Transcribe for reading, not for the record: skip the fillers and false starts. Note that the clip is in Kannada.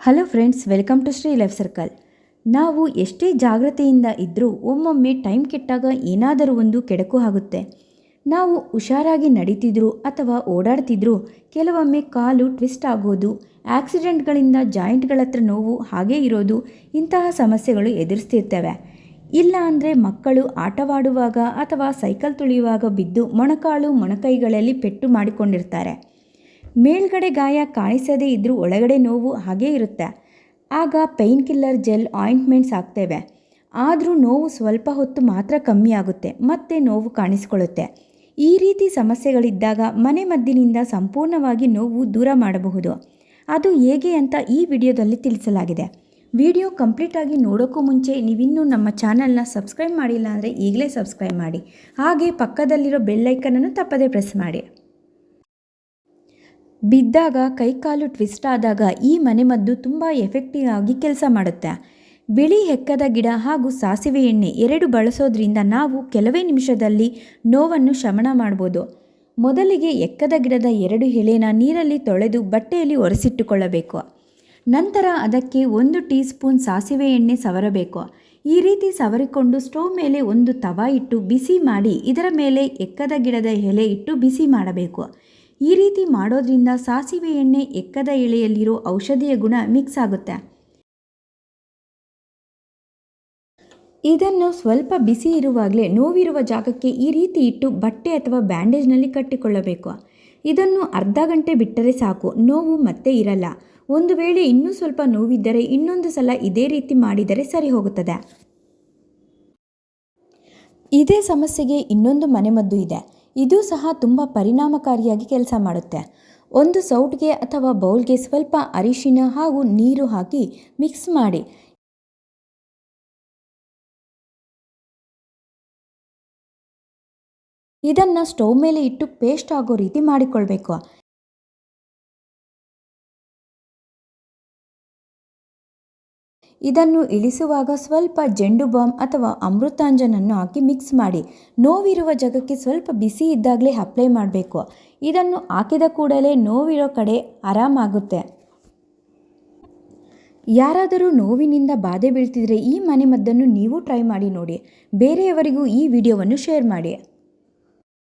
Hello friends, welcome to Shri life circle. ನಾವು ಎಷ್ಟೇ ಜಾಗ್ರತೆಯಿಂದ ಇದ್ದರೂ ಒಮ್ಮೊಮ್ಮೆ ಟೈಮ್ ಕೆಟ್ಟಾಗ ಏನಾದರೂ ಒಂದು ಕೆಡಕು ಆಗುತ್ತೆ. ನಾವು ಹುಷಾರಾಗಿ ನಡೀತಿದ್ರು ಅಥವಾ ಓಡಾಡ್ತಿದ್ರು ಕೆಲವೊಮ್ಮೆ ಕಾಲು ಟ್ವಿಸ್ಟ್ ಆಗೋದು, ಆಕ್ಸಿಡೆಂಟ್ಗಳಿಂದ ಜಾಯಿಂಟ್ಗಳ ಹತ್ರ ನೋವು ಹಾಗೇ ಇರೋದು, ಇಂತಹ ಸಮಸ್ಯೆಗಳು ಎದುರಿಸ್ತಿರ್ತವೆ. ಇಲ್ಲ ಅಂದರೆ ಮಕ್ಕಳು ಆಟವಾಡುವಾಗ ಅಥವಾ ಸೈಕಲ್ ತುಳಿಯುವಾಗ ಬಿದ್ದು ಮೊಣಕೈಗಳಲ್ಲಿ ಪೆಟ್ಟು ಮಾಡಿಕೊಂಡಿರ್ತಾರೆ. ಮೇಲ್ಗಡೆ ಗಾಯ ಕಾಣಿಸದೇ ಇದ್ದರೂ ಒಳಗಡೆ ನೋವು ಹಾಗೇ ಇರುತ್ತೆ. ಆಗ ಪೇಯ್ನ್ ಕಿಲ್ಲರ್ ಜೆಲ್, ಆಯಿಂಟ್ಮೆಂಟ್ಸ್ ಹಾಕ್ತೇವೆ. ಆದರೂ ನೋವು ಸ್ವಲ್ಪ ಹೊತ್ತು ಮಾತ್ರ ಕಮ್ಮಿ ಆಗುತ್ತೆ, ಮತ್ತೆ ನೋವು ಕಾಣಿಸಿಕೊಳ್ಳುತ್ತೆ. ಈ ರೀತಿ ಸಮಸ್ಯೆಗಳಿದ್ದಾಗ ಮನೆಮದ್ದಿನಿಂದ ಸಂಪೂರ್ಣವಾಗಿ ನೋವು ದೂರ ಮಾಡಬಹುದು. ಅದು ಹೇಗೆ ಅಂತ ಈ ವಿಡಿಯೋದಲ್ಲಿ ತಿಳಿಸಲಾಗಿದೆ. ವಿಡಿಯೋ ಕಂಪ್ಲೀಟಾಗಿ ನೋಡೋಕ್ಕೂ ಮುಂಚೆ ನೀವಿನ್ನೂ ನಮ್ಮ ಚಾನಲ್ನ ಸಬ್ಸ್ಕ್ರೈಬ್ ಮಾಡಿಲ್ಲ ಅಂದರೆ ಈಗಲೇ ಸಬ್ಸ್ಕ್ರೈಬ್ ಮಾಡಿ. ಹಾಗೆ ಪಕ್ಕದಲ್ಲಿರೋ ಬೆಲ್ಲೈಕನನ್ನು ತಪ್ಪದೇ ಪ್ರೆಸ್ ಮಾಡಿ. ಬಿದ್ದಾಗ ಕೈಕಾಲು ಟ್ವಿಸ್ಟ್ ಆದಾಗ ಈ ಮನೆಮದ್ದು ತುಂಬ ಎಫೆಕ್ಟಿವ್ ಆಗಿ ಕೆಲಸ ಮಾಡುತ್ತೆ. ಬಿಳಿ ಎಕ್ಕದ ಗಿಡ ಹಾಗೂ ಸಾಸಿವೆ ಎಣ್ಣೆ ಎರಡು ಬಳಸೋದ್ರಿಂದ ನಾವು ಕೆಲವೇ ನಿಮಿಷದಲ್ಲಿ ನೋವನ್ನು ಶಮನ ಮಾಡ್ಬೋದು. ಮೊದಲಿಗೆ ಎಕ್ಕದ ಗಿಡದ 2 ಎಲೆನ ನೀರಲ್ಲಿ ತೊಳೆದು ಬಟ್ಟೆಯಲ್ಲಿ ಒರೆಸಿಟ್ಟುಕೊಳ್ಳಬೇಕು. ನಂತರ ಅದಕ್ಕೆ 1 ಟೀ ಸ್ಪೂನ್ ಸಾಸಿವೆ ಎಣ್ಣೆ ಸವರಬೇಕು. ಈ ರೀತಿ ಸವರಿಕೊಂಡು ಸ್ಟವ್ ಮೇಲೆ ಒಂದು ತವಾ ಇಟ್ಟು ಬಿಸಿ ಮಾಡಿ ಇದರ ಮೇಲೆ ಎಕ್ಕದ ಗಿಡದ ಎಲೆ ಇಟ್ಟು ಬಿಸಿ ಮಾಡಬೇಕು. ಈ ರೀತಿ ಮಾಡೋದ್ರಿಂದ ಸಾಸಿವೆ ಎಣ್ಣೆ ಎಕ್ಕದ ಎಲೆಯಲ್ಲಿರೋ ಔಷಧಿಯ ಗುಣ ಮಿಕ್ಸ್ ಆಗುತ್ತೆ. ಇದನ್ನು ಸ್ವಲ್ಪ ಬಿಸಿ ಇರುವಾಗಲೇ ನೋವಿರುವ ಜಾಗಕ್ಕೆ ಈ ರೀತಿ ಇಟ್ಟು ಬಟ್ಟೆ ಅಥವಾ ಬ್ಯಾಂಡೇಜ್ನಲ್ಲಿ ಕಟ್ಟಿಕೊಳ್ಳಬೇಕು. ಇದನ್ನು ಅರ್ಧ ಗಂಟೆ ಬಿಟ್ಟರೆ ಸಾಕು, ನೋವು ಮತ್ತೆ ಇರಲ್ಲ. ಒಂದು ವೇಳೆ ಇನ್ನೂ ಸ್ವಲ್ಪ ನೋವಿದ್ದರೆ ಇನ್ನೊಂದು ಸಲ ಇದೇ ರೀತಿ ಮಾಡಿದರೆ ಸರಿ ಹೋಗುತ್ತದೆ. ಇದೇ ಸಮಸ್ಯೆಗೆ ಇನ್ನೊಂದು ಮನೆಮದ್ದು ಇದೆ. ಇದು ಸಹ ತುಂಬ ಪರಿಣಾಮಕಾರಿಯಾಗಿ ಕೆಲಸ ಮಾಡುತ್ತೆ. ಒಂದು ಸೌಟ್ಗೆ ಅಥವಾ ಬೌಲ್ಗೆ ಸ್ವಲ್ಪ ಅರಿಶಿನ ಹಾಗೂ ನೀರು ಹಾಕಿ ಮಿಕ್ಸ್ ಮಾಡಿ ಇದನ್ನು ಸ್ಟವ್ ಮೇಲೆ ಇಟ್ಟು ಪೇಸ್ಟ್ ಆಗೋ ರೀತಿ ಮಾಡಿಕೊಳ್ಬೇಕು. ಇದನ್ನು ಇಳಿಸುವಾಗ ಸ್ವಲ್ಪ ಜೆಂಡು ಬಾಂಬ್ ಅಥವಾ ಅಮೃತಾಂಜನನ್ನು ಹಾಕಿ ಮಿಕ್ಸ್ ಮಾಡಿ ನೋವಿರುವ ಜಾಗಕ್ಕೆ ಸ್ವಲ್ಪ ಬಿಸಿ ಇದ್ದಾಗಲೇ ಅಪ್ಲೈ ಮಾಡಬೇಕು. ಇದನ್ನು ಹಾಕಿದ ಕೂಡಲೇ ನೋವಿರೋ ಕಡೆ ಆರಾಮಾಗುತ್ತೆ. ಯಾರಾದರೂ ನೋವಿನಿಂದ ಬಾಧೆ ಬೀಳ್ತಿದ್ರೆ ಈ ಮನೆಮದ್ದನ್ನು ನೀವು ಟ್ರೈ ಮಾಡಿ ನೋಡಿ. ಬೇರೆಯವರಿಗೂ ಈ ವಿಡಿಯೋವನ್ನು ಶೇರ್ ಮಾಡಿ.